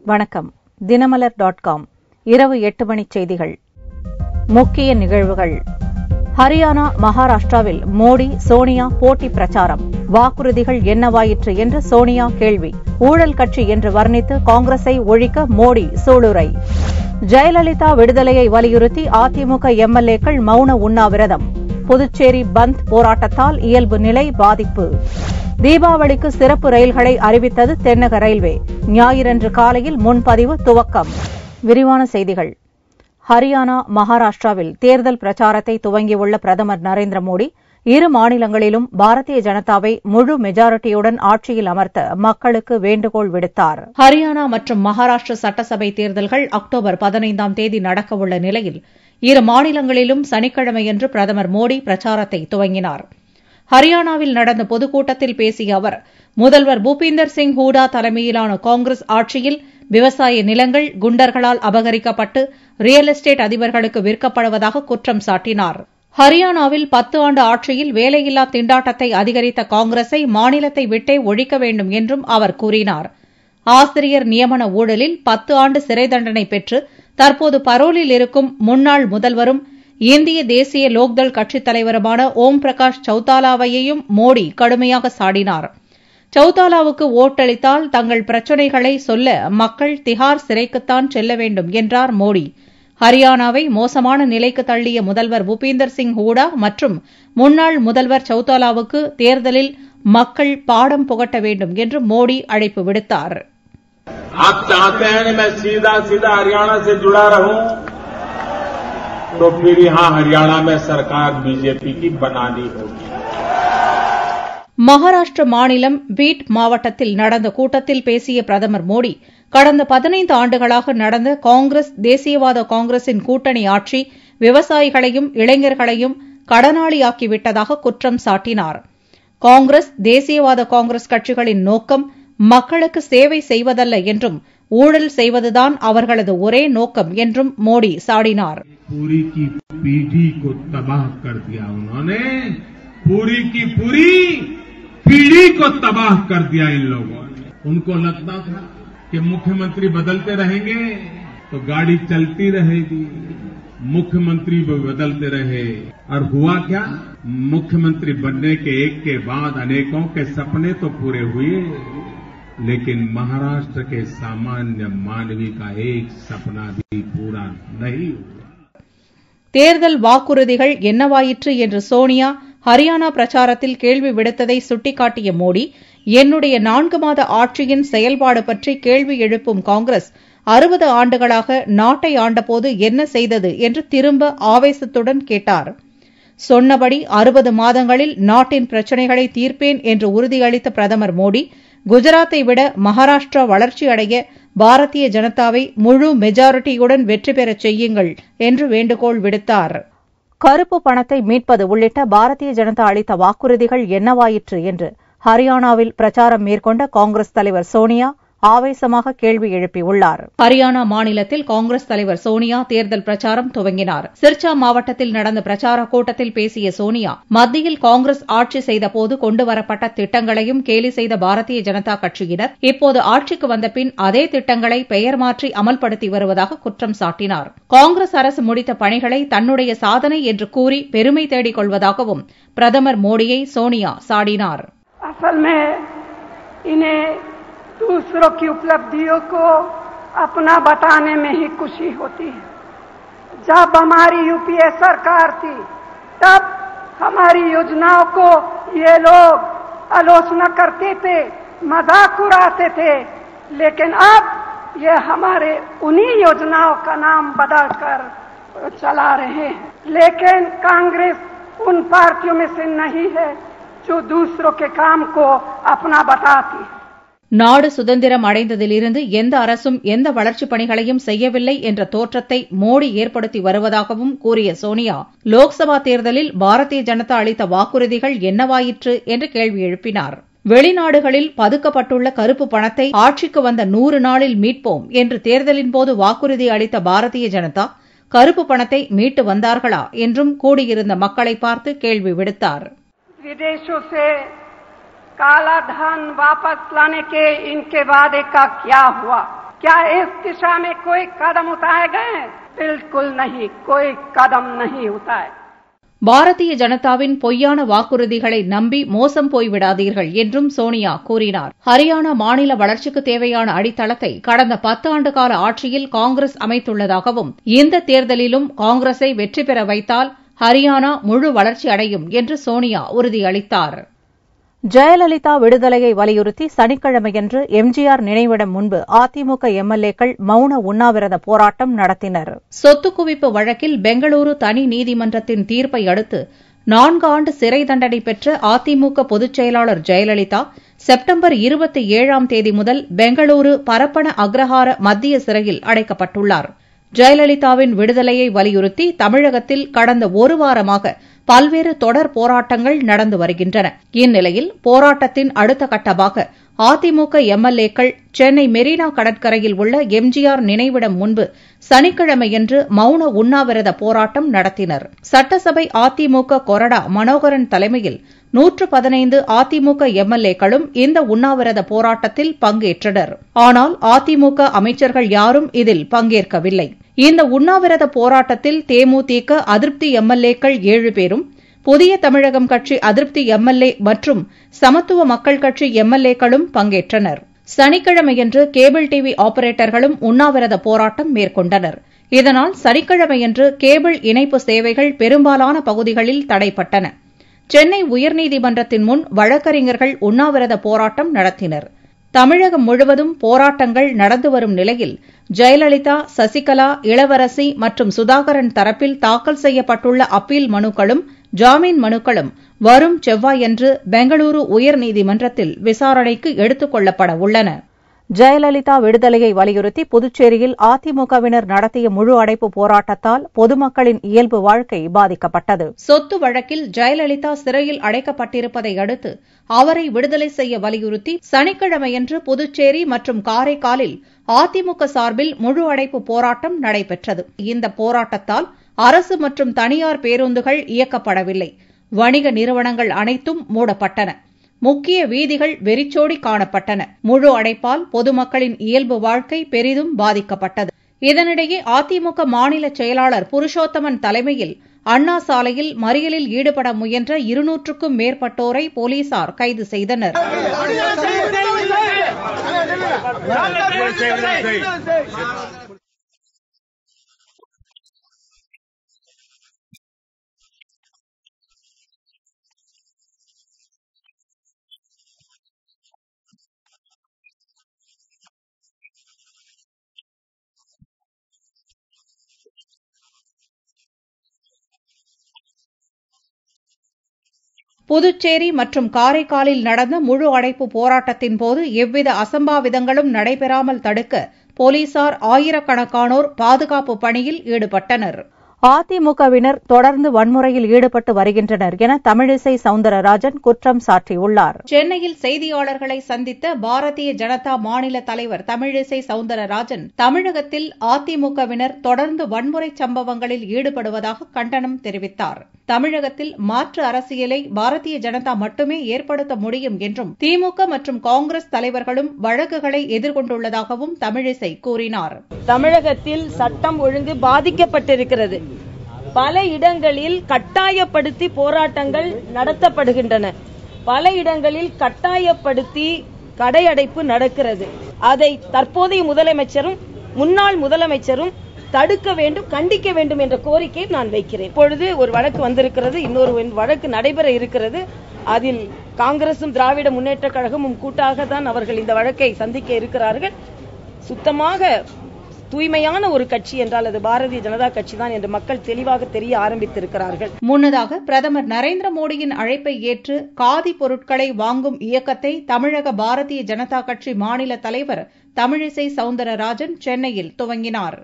வணக்கம். தினமலர்.com இரவு 8 மணி செய்திகள். முக்கிய நிகழ்வுகள். ஹரியானா, மகாராஷ்டிராவில் மோடி, சோனியா போட்டி பிரச்சாரம். வாக்குறுதிகள் என்னவாயிற்று என்று சோனியா கேள்வி. ஊழல் கட்சி என்று வர்ணித்து காங்கிரஸை ஒழிக்க மோடி சூளுரை. ஜெயலலிதா விடுதலையை வலியுறுத்தி அதிமுக எம்எல்ஏக்கள் மௌன உண்ணாவிரதம். புதுச்சேரி பந்த் போராட்டத்தால் இயல்பு நிலை பாதிப்பு. தீபாவளிக்கு சிறப்பு ரயில்களை அறிவித்தது தென்னக ரயில்வே. ஞாயிறன்று காலையில் முன்பதிவு துவக்கம். விரிவான செய்திகள். ஹரியானா, மகாராஷ்டிராவில் தேர்தல் பிரச்சாரத்தை துவங்கியுள்ள பிரதமர் நரேந்திர மோடி இரு மாநிலங்களிலும் பாரதிய ஜனதாவை முழு மெஜாரிட்டியுடன் ஆட்சியில் அமர்த்த மக்களுக்கு வேண்டுகோள் விடுத்தார். ஹரியானா மற்றும் மகாராஷ்டிர சட்டசபை தேர்தல்கள் அக்டோபர் 15ஆம் தேதி நடக்கவுள்ள நிலையில் இரு மாநிலங்களிலும் சனிக்கிழமையன்று பிரதமர் மோடி பிரச்சாரத்தை துவங்கினார். ஹரியானாவில் நடந்த பொதுக்கூட்டத்தில் பேசிய அவர், முதல்வர் பூபீந்தர் சிங் ஹூடா தலைமையிலான காங்கிரஸ் ஆட்சியில் விவசாய நிலங்கள் குண்டர்களால் அபகரிக்கப்பட்டு ரியல் எஸ்டேட் அதிபர்களுக்கு விற்கப்படுவதாக குற்றம் சாட்டினார். ஹரியானாவில் 10 ஆண்டு ஆட்சியில் வேலையில்லா திண்டாட்டத்தை அதிகரித்த காங்கிரஸை மாநிலத்தை விட்டே ஒழிக்க வேண்டும் என்றும் அவர் கூறினார். ஆசிரியர் நியமன ஊழலில் 10 ஆண்டு சிறை தண்டனை பெற்று தற்போது பரோலில் இருக்கும் முன்னாள் முதல்வரும் இந்திய தேசிய லோக்தள் கட்சித் தலைவருமான ஓம் பிரகாஷ் சௌதாலாவையும் மோடி கடுமையாக சாடினார். சௌதாலாவுக்கு ஓட்டளித்தால் தங்கள் பிரச்சினைகளை சொல்ல மக்கள் திஹார் சிறைக்குத்தான் செல்ல வேண்டும் என்றார் மோடி. ஹரியானாவை மோசமான நிலைக்கு தள்ளிய முதல்வர் பூபீந்தர் சிங் ஹூடா மற்றும் முன்னாள் முதல்வர் சௌதாலாவுக்கு தேர்தலில் மக்கள் பாடம் புகட்ட வேண்டும் என்று மோடி அழைப்பு விடுத்தார். तो फिर यहां हरियाणा में सरकार बीजेपी की बनानी होगी. மகாராஷ்டிர மாநிலம் பீட் மாவட்டத்தில் நடந்த கூட்டத்தில் பேசிய பிரதமர் மோடி, கடந்த 15 ஆண்டுகளாக நடந்த காங்கிரஸ் தேசியவாத காங்கிரசின் கூட்டணி ஆட்சி விவசாயிகளையும் இளைஞர்களையும் கடனாளியாக்கிவிட்டதாக குற்றம் சாட்டினார். காங்கிரஸ் தேசியவாத காங்கிரஸ் கட்சிகளின் நோக்கம் மக்களுக்கு சேவை செய்வதல்ல என்றும் ஊழல் செய்வதுதான் அவர்களது ஒரே நோக்கம் என்றும் மோடி சாடினார். पूरी की पीढ़ी को तबाह कर दिया उन्होंने, पूरी की पूरी पीढ़ी को तबाह कर दिया इन लोगों ने. उनको लगता था कि मुख्यमंत्री बदलते रहेंगे तो गाड़ी चलती रहेगी, मुख्यमंत्री भी बदलते रहे और हुआ क्या, मुख्यमंत्री बनने के एक के बाद अनेकों के सपने तो पूरे हुए, लेकिन महाराष्ट्र के सामान्य मानवी का एक सपना भी पूरा नहीं हुआ. தேர்தல் வாக்குறுதிகள் என்னவாயிற்று என்று சோனியா ஹரியானா பிரச்சாரத்தில் கேள்வி விடுத்ததை சுட்டிக்காட்டிய மோடி, என்னுடைய 4 மாத ஆட்சியின் செயல்பாடு பற்றி கேள்வி எழுப்பும் காங்கிரஸ் 60 ஆண்டுகளாக நாட்டை ஆண்டபோது என்ன செய்தது என்று திரும்ப ஆவேசத்துடன் கேட்டார். சொன்னபடி 60 மாதங்களில் நாட்டின் பிரச்சினைகளை தீர்ப்பேன் என்று உறுதியளித்த பிரதமர் மோடி, குஜராத்தை விட மகாராஷ்டிரா வளர்ச்சியடைய பாரதிய ஜனதாவை முழு மெஜாரிட்டியுடன் வெற்றி பெறச் செய்யுங்கள் என்று வேண்டுகோள் விடுத்தார். கருப்பு பணத்தை மீட்பது உள்ளிட்ட பாரதிய ஜனதா அளித்த வாக்குறுதிகள் என்னவாயிற்று என்று ஹரியானாவில் பிரச்சாரம் மேற்கொண்ட காங்கிரஸ் தலைவர் சோனியா ஆவேசமாக கேள்வி எழுப்பியுள்ளார். ஹரியானா மாநிலத்தில் காங்கிரஸ் தலைவர் சோனியா தேர்தல் பிரச்சாரம் துவங்கினார். சிர்சா மாவட்டத்தில் நடந்த பிரச்சார கூட்டத்தில் பேசிய சோனியா, மத்தியில் காங்கிரஸ் ஆட்சி செய்தபோது கொண்டுவரப்பட்ட திட்டங்களையும் கேலி செய்த பாரதிய ஜனதா கட்சியினர் இப்போது ஆட்சிக்கு வந்த பின் அதே திட்டங்களை பெயர் மாற்றி அமல்படுத்தி வருவதாக குற்றம் சாட்டினார். காங்கிரஸ் அரசு முடித்த பணிகளை தன்னுடைய சாதனை என்று கூறி பெருமை தேடிக் கொள்வதாகவும் பிரதமர் மோடியை சோனியா சாடினார். दूसरों की उपलब्धियों को अपना बताने में ही खुशी होती है. जब हमारी यूपीए सरकार थी तब हमारी योजनाओं को ये लोग आलोचना करते थे, मजाक उड़ाते थे, लेकिन अब ये हमारे उन्हीं योजनाओं का नाम बदलकर चला रहे हैं. लेकिन कांग्रेस उन पार्टियों में से नहीं है जो दूसरों के काम को अपना बताती है. நாடு சுதந்திரம் அடைந்ததிலிருந்து எந்த அரசும் எந்த வளர்ச்சிப் பணிகளையும் செய்யவில்லை என்ற தோற்றத்தை மோடி ஏற்படுத்தி வருவதாகவும் கூறிய சோனியா, லோக்சபா தேர்தலில் பாரதிய ஜனதா அளித்த வாக்குறுதிகள் என்னவாயிற்று என்று கேள்வி எழுப்பினார். வெளிநாடுகளில் பதுக்கப்பட்டுள்ள கருப்பு பணத்தை ஆட்சிக்கு வந்த 100 நாளில் மீட்போம் என்று தேர்தலின்போது வாக்குறுதி அளித்த பாரதிய ஜனதா கருப்பு பணத்தை மீட்டு வந்தார்களா என்றும் கூடியிருந்த மக்களை பார்த்து கேள்வி விடுத்தார். काला धन वापस लाने के इनके वादे का क्या हुआ? क्या इस दिशा में कोई कदम उठाए गए? बिल्कुल नहीं, कोई कदम नहीं उठाए. பாரதிய ஜனதாவின் பொய்யான வாக்குறுதிகளை நம்பி மோசம் போய்விடாதீர்கள் என்றும் சோனியா கூறினார். ஹரியானா மாநில வளர்ச்சிக்கு தேவையான அடித்தளத்தை கடந்த 10 ஆண்டுகால ஆட்சியில் காங்கிரஸ் அமைத்துள்ளதாகவும் இந்த தேர்தலிலும் காங்கிரஸை வெற்றி பெற வைத்தால் ஹரியானா முழு வளர்ச்சி அடையும் என்று சோனியா உறுதியளித்தார். ஜெயலலிதா விடுதலையை வலியுறுத்தி சனிக்கிழமையன்று எம்ஜிஆர் நினைவிடம் முன்பு அதிமுக எம்எல்ஏக்கள் மௌன உண்ணாவிரத போராட்டம் நடத்தினர். சொத்து குவிப்பு வழக்கில் பெங்களூரு தனி நீதிமன்றத்தின் தீர்ப்பை அடுத்து 4 ஆண்டு சிறை தண்டனை பெற்ற அதிமுக பொதுச் செயலாளர் ஜெயலலிதா செப்டம்பர் 27ஆம் தேதி முதல் பெங்களூரு பரப்பன அக்ரஹார மத்திய சிறையில் அடைக்கப்பட்டுள்ளார். ஜெயலலிதாவின் விடுதலையை வலியுறுத்தி தமிழகத்தில் கடந்த ஒரு வாரமாக பல்வேறு தொடர் போராட்டங்கள் நடந்து வருகின்றன. இந்நிலையில் போராட்டத்தின் அடுத்த கட்டமாக அதிமுக எம்எல்ஏக்கள் சென்னை மெரினா கடற்கரையில் உள்ள எம்ஜிஆர் நினைவிடம் முன்பு சனிக்கிழமையன்று மௌன உண்ணாவிரத போராட்டம் நடத்தினர். சட்டசபை அதிமுக கொறடா மனோகரன் தலைமையில் 115 அதிமுக எம்எல்ஏக்களும் இந்த உண்ணாவிரத போராட்டத்தில் பங்கேற்றனர். ஆனால் அதிமுக அமைச்சர்கள் யாரும் இதில் பங்கேற்கவில்லை. இந்த உண்ணாவிரத போராட்டத்தில் தேமுதிக அதிருப்தி எம்எல்ஏக்கள் 7 பேரும், புதிய தமிழகம் கட்சி அதிருப்தி எம்எல்ஏ மற்றும் சமத்துவ மக்கள் கட்சி எம்எல்ஏக்களும் பங்கேற்றனர். சனிக்கிழமையன்று கேபிள் டிவி ஆபரேட்டர்களும் உண்ணாவிரத போராட்டம் மேற்கொண்டனர். இதனால் சனிக்கிழமையன்று கேபிள் இணைப்பு சேவைகள் பெரும்பாலான பகுதிகளில் தடைப்பட்டன. சென்னை உயர்நீதிமன்றத்தின் முன் வழக்கறிஞர்கள் உண்ணாவிரத போராட்டம் நடத்தினர். தமிழகம் முழுவதும் போராட்டங்கள் நடந்து வரும் நிலையில் ஜெயலலிதா, சசிகலா, இளவரசி மற்றும் சுதாகரன் தரப்பில் தாக்கல் செய்யப்பட்டுள்ள அப்பீல் மனுக்களும் ஜாமீன் மனுக்களும் வரும் செவ்வாயன்று பெங்களூரு உயர்நீதிமன்றத்தில் விசாரணைக்கு எடுத்துக் கொள்ளப்பட உள்ளன. ஜெயலலிதா விடுதலையை வலியுறுத்தி புதுச்சேரியில் அதிமுகவினர் நடத்திய முழு அடைப்பு போராட்டத்தால் பொதுமக்களின் இயல்பு வாழ்க்கை பாதிக்கப்பட்டது. சொத்து வழக்கில் ஜெயலலிதா சிறையில் அடைக்கப்பட்டிருப்பதை அடுத்து அவரை விடுதலை செய்ய வலியுறுத்தி சனிக்கிழமையன்று புதுச்சேரி மற்றும் காரைக்காலில் அதிமுக சார்பில் முழு அடைப்பு போராட்டம் நடைபெற்றது. இந்த போராட்டத்தால் அரசு மற்றும் தனியார் பேருந்துகள் இயக்கப்படவில்லை. வணிக நிறுவனங்கள் அனைத்தும் மூடப்பட்டன. முக்கிய வீதிகள் வெறிச்சோடி காணப்பட்டன. முழு அடைப்பால் பொதுமக்களின் இயல்பு வாழ்க்கை பெரிதும் பாதிக்கப்பட்டது. இதனிடையே அதிமுக மாநில செயலாளர் புருஷோத்தமன் தலைமையில் அண்ணா சாலையில் மறியலில் ஈடுபட முயன்ற 200க்கும் மேற்பட்டோரை போலீசார் கைது செய்தனர். புதுச்சேரி மற்றும் காரைக்காலில் நடந்த முழு அடைப்பு போராட்டத்தின்போது எவ்வித அசம்பாவிதங்களும் நடைபெறாமல் தடுக்க போலீசார் ஆயிரக்கணக்கானோர் பாதுகாப்பு பணியில் ஈடுபட்டனர். அதிமுகவினர் தொடர்ந்து வன்முறையில் ஈடுபட்டு வருகின்றனர் என தமிழிசை சவுந்தரராஜன் குற்றம் சாட்டியுள்ளார். சென்னையில் செய்தியாளர்களை சந்தித்த பாரதிய ஜனதா மாநில தலைவர் தமிழிசை சவுந்தரராஜன் தமிழகத்தில் அதிமுகவினர் தொடர்ந்து வன்முறை சம்பவங்களில் ஈடுபடுவதாக கண்டனம் தெரிவித்தார். தமிழகத்தில் மாற்று அரசியலை பாரதிய ஜனதா மட்டுமே ஏற்படுத்த முடியும் என்றும் திமுக மற்றும் காங்கிரஸ் தலைவர்களும் வழக்குகளை எதிர்கொண்டுள்ளதாகவும் தமிழிசை கூறினார். தமிழகத்தில் சட்டம் ஒழுங்கு பாதிக்கப்பட்டிருக்கிறது. பல இடங்களில் கட்டாயப்படுத்தி போராட்டங்கள் நடத்தப்படுகின்றன. பல இடங்களில் கட்டாயப்படுத்தி கடையடைப்பு நடக்கிறது. அதை தற்போதைய முதலமைச்சரும் முன்னாள் முதலமைச்சரும் தடுக்க வேண்டும், கண்டிக்க வேண்டும் என்ற கோரிக்கை நான் வைக்கிறேன். இப்பொழுது ஒரு வழக்கு வந்திருக்கிறது, இன்னொரு வழக்கு நடைபெற இருக்கிறது. அதில் காங்கிரசும் திராவிட முன்னேற்ற கழகமும் கூட்டாக தான் அவர்கள் இந்த வழக்கை சந்திக்க இருக்கிறார்கள். சுத்தமாக தூய்மையான ஒரு கட்சி என்றால் அது பாரதிய ஜனதா கட்சி தான் என்று மக்கள் தெளிவாக தெரிய ஆரம்பித்திருக்கிறார்கள். முன்னதாக பிரதமர் நரேந்திர மோடியின் அழைப்பை ஏற்று காதி பொருட்களை வாங்கும் இயக்கத்தை தமிழக பாரதிய ஜனதா கட்சி மாநில தலைவர் தமிழிசை சவுந்தரராஜன் சென்னையில் துவங்கினார்.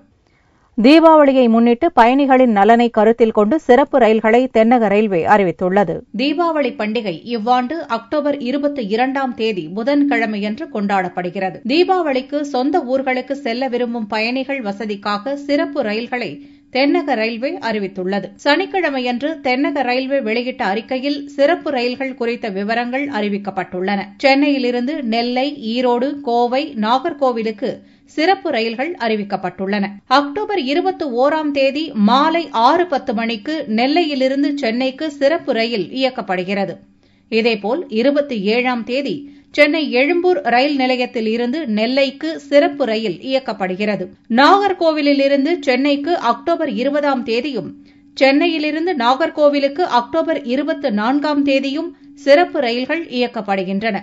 தீபாவளியை முன்னிட்டு பயணிகளின் நலனை கருத்தில் கொண்டு சிறப்பு ரயில்களை தென்னக ரயில்வே அறிவித்துள்ளது. தீபாவளி பண்டிகை இவ்வாண்டு அக்டோபர் 22ஆம் தேதி புதன்கிழமையன்று கொண்டாடப்படுகிறது. தீபாவளிக்கு சொந்த ஊர்களுக்கு செல்ல விரும்பும் பயணிகள் வசதிக்காக சிறப்பு ரயில்களை தென்னக ரயில்வே அறிவித்துள்ளது. சனிக்கிழமையன்று தென்னக ரயில்வே வெளியிட்ட அறிக்கையில் சிறப்பு ரயில்கள் குறித்த விவரங்கள் அறிவிக்கப்பட்டுள்ளன. சென்னையிலிருந்து நெல்லை, ஈரோடு, கோவை, நாகர்கோவிலுக்கு சிறப்பு ரயில்கள் அறிவிக்கப்பட்டுள்ளன. அக்டோபர் 21ஆம் தேதி மாலை 6:10 மணிக்கு நெல்லையிலிருந்து சென்னைக்கு சிறப்பு ரயில் இயக்கப்படுகிறது. இதேபோல் 27ஆம் தேதி சென்னை எழும்பூர் ரயில் நிலையத்தில் இருந்து நெல்லைக்கு சிறப்பு ரயில் இயக்கப்படுகிறது. நாகர்கோவிலிருந்து சென்னைக்கு அக்டோபர் 20ஆம் தேதியும், சென்னையிலிருந்து நாகர்கோவிலுக்கு அக்டோபர் 24ஆம் தேதியும் சிறப்பு ரயில்கள் இயக்கப்படுகின்றன.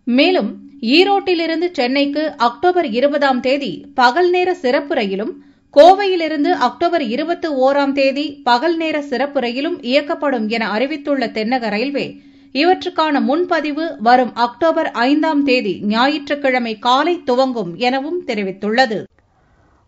மேலும் ஈரோட்டிலிருந்து சென்னைக்கு அக்டோபர் 20ஆம் தேதி பகல் நேர சிறப்பு ரயிலும், கோவையிலிருந்து அக்டோபர் 21ஆம் தேதி பகல் நேர சிறப்பு ரயிலும் இயக்கப்படும் என அறிவித்துள்ள தென்னக ரயில்வே, இவற்றுக்கான முன்பதிவு வரும் அக்டோபர் 5ஆம் தேதி ஞாயிற்றுக்கிழமை காலை துவங்கும் எனவும் தெரிவித்துள்ளது.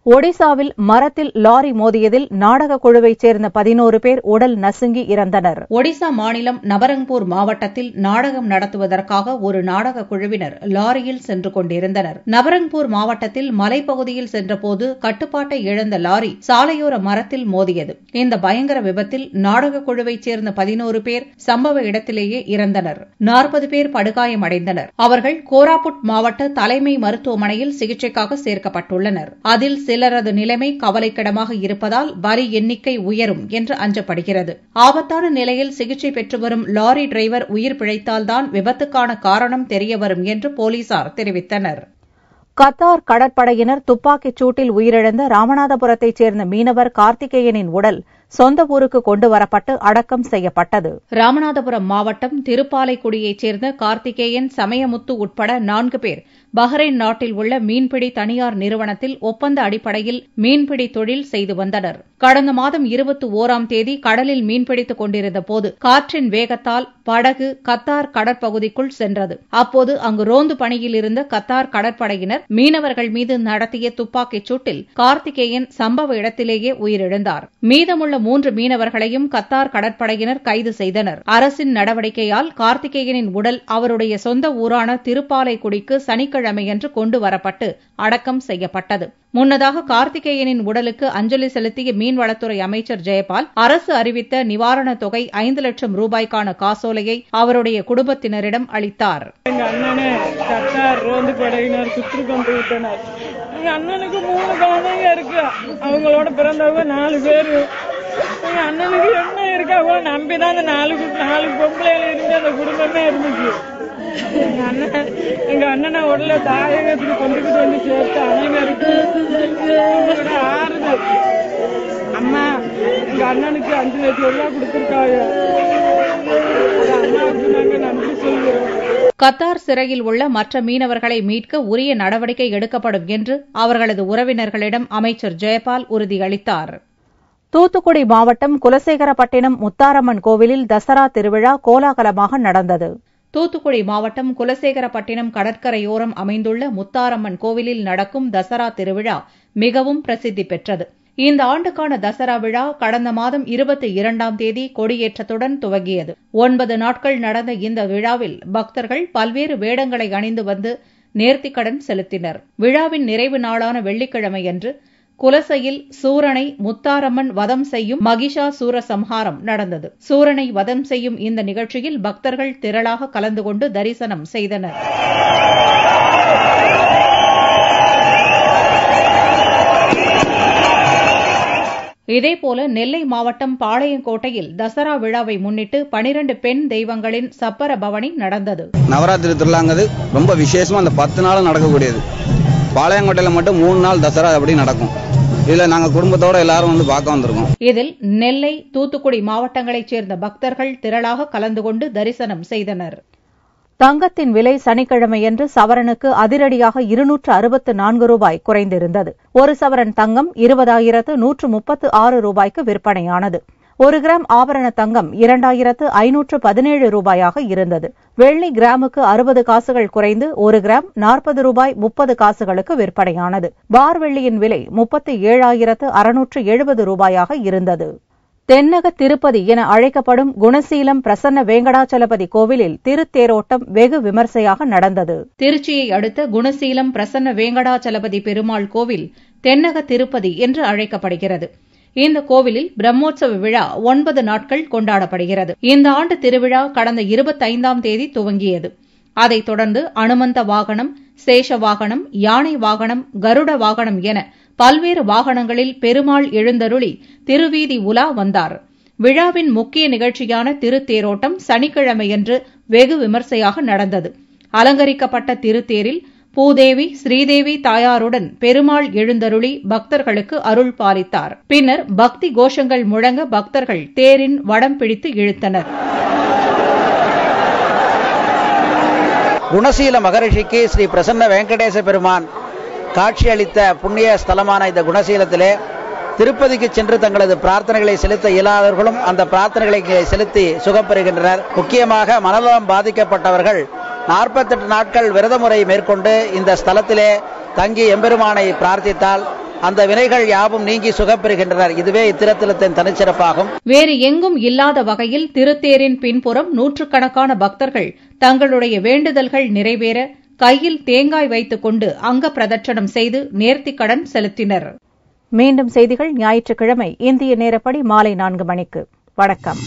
ஒடிசாவில் மரத்தில் லாரி மோதியதில் நாடக குழுவைச் சேர்ந்த 11 பேர் உடல் நசுங்கி இறந்தனர். ஒடிசா மாநிலம் நபரங்பூர் மாவட்டத்தில் நாடகம் நடத்துவதற்காக ஒரு நாடக குழுவினர் லாரியில் சென்று கொண்டிருந்தனர். நபரங்பூர் மாவட்டத்தில் மலைப்பகுதியில் சென்றபோது கட்டுப்பாட்டை இழந்த லாரி சாலையோர மரத்தில் மோதியது. இந்த பயங்கர விபத்தில் நாடக குழுவைச் சேர்ந்த 11 பேர் சம்பவ இடத்திலேயே இறந்தனர். 40 பேர் படுகாயமடைந்தனர். அவர்கள் கோராபுட் மாவட்ட தலைமை மருத்துவமனையில் சிகிச்சைக்காக சேர்க்கப்பட்டுள்ளனர். அதில் சிலரது நிலைமை கவலைக்கிடமாக இருப்பதால் பலி எண்ணிக்கை உயரும் என்று அஞ்சப்படுகிறது. ஆபத்தான நிலையில் சிகிச்சை பெற்று வரும் லாரி டிரைவர் உயிர் பிழைத்தால்தான் விபத்துக்கான காரணம் தெரியவரும் என்று போலீசார் தெரிவித்தனர். கத்தார் கடற்படையினர் துப்பாக்கிச் சூட்டில் உயிரிழந்த ராமநாதபுரத்தைச் சேர்ந்த மீனவர் கார்த்திகேயனின் உடல் சொந்த ஊருக்கு கொண்டு வரப்பட்டு அடக்கம் செய்யப்பட்டது. ராமநாதபுரம் மாவட்டம் திருப்பாலைக்குடியைச் சேர்ந்த கார்த்திகேயன், சமயமுத்து உட்பட 4 பேர் பஹ்ரைன் நாட்டில் உள்ள மீன்பிடி தனியார் நிறுவனத்தில் ஒப்பந்த அடிப்படையில் மீன்பிடி தொழில் செய்து வந்தனர். கடந்த மாதம் 21ஆம் தேதி கடலில் மீன்பிடித்துக் கொண்டிருந்தபோது காற்றின் வேகத்தால் படகு கத்தார் கடற்பகுதிக்குள் சென்றது. அப்போது அங்கு ரோந்து பணியில் இருந்த கத்தார் கடற்படையினர் மீனவர்கள் மீது நடத்திய துப்பாக்கிச் சூட்டில் கார்த்திகேயன் சம்பவ இடத்திலேயே உயிரிழந்தார். மீதமுள்ள 3 மீனவர்களையும் கத்தார் கடற்படையினர் கைது செய்தனர். அரசின் நடவடிக்கையால் கார்த்திகேயனின் உடல் அவருடைய சொந்த ஊரான திருப்பாலைக்குடிக்கு சனிக்கிழமையன்று கொண்டு வரப்பட்டு அடக்கம் செய்யப்பட்டது. முன்னதாக கார்த்திகேயனின் உடலுக்கு அஞ்சலி செலுத்திய மீன்வளத்துறை அமைச்சர் ஜெயபால், அரசு அறிவித்த நிவாரணத் தொகை 5 லட்சம் ரூபாய்க்கான காசோலையை அவருடைய குடும்பத்தினரிடம் அளித்தார். எங்க அண்ணனை கத்தார் ரோந்து படையினர் சுற்றி கொண்டு விட்டனர். எங்க அண்ணனுக்கு 3 குழந்தைங்க இருக்கு. அவங்களோட பிறந்தவங்க 4 பேரு. எங்க அண்ணனுக்கு என்ன இருக்கு, அவங்க நம்பிதான் அந்த 4 பொம்பளையில இருந்து அந்த குடும்பமே இருந்துச்சு. எங்க அண்ணனை உடல தாயகத்துக்கு கொண்டுகிட்டு வந்து சேர்த்து அனைவருக்கு ஆறுதல். அம்மா எங்க அண்ணனுக்கு 5 லட்சம் ரூபாய் கொடுத்திருக்காங்க. அம்மாவுக்கு நாங்க நன்றி சொல்கிறோம். கத்தார் சிறையில் உள்ள மற்ற மீனவர்களை மீட்க உரிய நடவடிக்கை எடுக்கப்படும் என்று அவர்களது உறவினர்களிடம் அமைச்சர் ஜெயபால் உறுதியளித்தார். தூத்துக்குடி மாவட்டம் குலசேகரப்பட்டினம் முத்தாரம்மன் கோவிலில் தசரா திருவிழா கோலாகலமாக நடந்தது. தூத்துக்குடி மாவட்டம் குலசேகரப்பட்டினம் கடற்கரையோரம் அமைந்துள்ள முத்தாரம்மன் கோவிலில் நடக்கும் தசரா திருவிழா மிகவும் பிரசித்தி பெற்றது. இந்த ஆண்டுக்கான தசரா விழா கடந்த மாதம் 22ஆம் தேதி கொடியேற்றத்துடன் துவங்கியது. 9 நாட்கள் நடந்த இந்த விழாவில் பக்தர்கள் பல்வேறு வேடங்களை அணிந்து வந்து நேர்த்திக்கடன் செலுத்தினர். விழாவின் நிறைவு நாளான வெள்ளிக்கிழமையன்று குலசையில் சூரனை முத்தாரம்மன் வதம் செய்யும் மகிஷா சூரசம்ஹாரம் நடந்தது. சூரனை வதம் செய்யும் இந்த நிகழ்ச்சியில் பக்தர்கள் திரளாக கலந்து கொண்டு தரிசனம் செய்தனர். இதேபோல நெல்லை மாவட்டம் பாளையங்கோட்டையில் தசரா விழாவை முன்னிட்டு 12 பெண் தெய்வங்களின் சப்பர பவனி நடந்தது. நவராத்திரி திருவிழாங்கிறது ரொம்ப விசேஷமா அந்த 10 நாள் நடக்கக்கூடியது. பாளையங்கோட்டையில மட்டும் 3 நாள் தசரா அப்படி நடக்கும். இதுல நாங்க குடும்பத்தோட எல்லாரும் வந்து பார்க்க வந்திருக்கோம். இதில் நெல்லை, தூத்துக்குடி மாவட்டங்களைச் சேர்ந்த பக்தர்கள் திரளாக கலந்து கொண்டு தரிசனம் செய்தனர். தங்கத்தின் விலை சனிக்கிழமையன்று சவரனுக்கு அதிரடியாக 264 ரூபாய் குறைந்திருந்தது. ஒரு சவரன் தங்கம் 20,136 ரூபாய்க்கு விற்பனையானது. 1 கிராம் ஆபரண தங்கம் 2,517 ரூபாயாக இருந்தது. வெள்ளி கிராமுக்கு 60 காசுகள் குறைந்து 1 கிராம் 40 ரூபாய் 30 காசுகளுக்கு விற்பனையானது. பார் வெள்ளியின் விலை 37,670 ரூபாயாக இருந்தது. தென்னக திருப்பதி என அழைக்கப்படும் குணசீலம் பிரசன்ன வேங்கடாச்சலபதி கோவிலில் திருத்தேரோட்டம் வெகு விமர்சையாக நடந்தது. திருச்சியை அடுத்த குணசீலம் பிரசன்ன வேங்கடாச்சலபதி பெருமாள் கோவில் தென்னக திருப்பதி என்று அழைக்கப்படுகிறது. இந்த கோவிலில் பிரம்மோற்சவ விழா 9 நாட்கள் கொண்டாடப்படுகிறது. இந்த ஆண்டு திருவிழா கடந்த 25ஆம் தேதி துவங்கியது. அதைத் தொடர்ந்து அனுமந்த வாகனம், சேஷ வாகனம், யானை வாகனம், கருட வாகனம் என பல்வேறு வாகனங்களில் பெருமாள் எழுந்தருளி திருவீதி உலா வந்தார். விழாவின் முக்கிய நிகழ்ச்சியான திருத்தேரோட்டம் சனிக்கிழமையன்று வெகு விமர்சையாக நடந்தது. அலங்கரிக்கப்பட்ட திருத்தேரில் பூதேவி, ஸ்ரீதேவி தாயாருடன் பெருமாள் எழுந்தருளி பக்தர்களுக்கு அருள் பாலித்தார். பின்னர் பக்தி கோஷங்கள் முழங்க பக்தர்கள் தேரின் வடம் பிடித்து இழுத்தனர். குணசீல மகரிஷிக்கு ஸ்ரீ பிரசன்ன வெங்கடேச பெருமான் காட்சியளித்த புண்ணிய ஸ்தலமான இந்த குணசீலத்திலே திருப்பதிக்கு சென்று தங்களது பிரார்த்தனைகளை செலுத்த இயலாதவர்களும் அந்த பிரார்த்தனைகளை செலுத்தி சுகப்பெறுகின்றனர். முக்கியமாக மனநலம் பாதிக்கப்பட்டவர்கள் 48 நாட்கள் விரத முறை மேற்கொண்டு இந்த ஸ்தலத்திலே தங்கி எம்பெருமானை பிரார்த்தித்தால் அந்த வினைகள் யாவும் நீங்கி சுகப்பெறுகின்றனர். இதுவே இத்திருத்தலத்தின் தனிச்சிறப்பாகும். வேறு எங்கும் இல்லாத வகையில் திருத்தேரின் பின்புறம் நூற்றுக்கணக்கான பக்தர்கள் தங்களுடைய வேண்டுதல்கள் நிறைவேற கையில் தேங்காய் வைத்துக் கொண்டு அங்க பிரதட்சணம் செய்து நேர்த்திக்கடன் செலுத்தினர். மீண்டும் செய்திகள் ஞாயிற்றுக்கிழமை இந்திய நேரப்படி மாலை 4 மணிக்கு. வணக்கம்.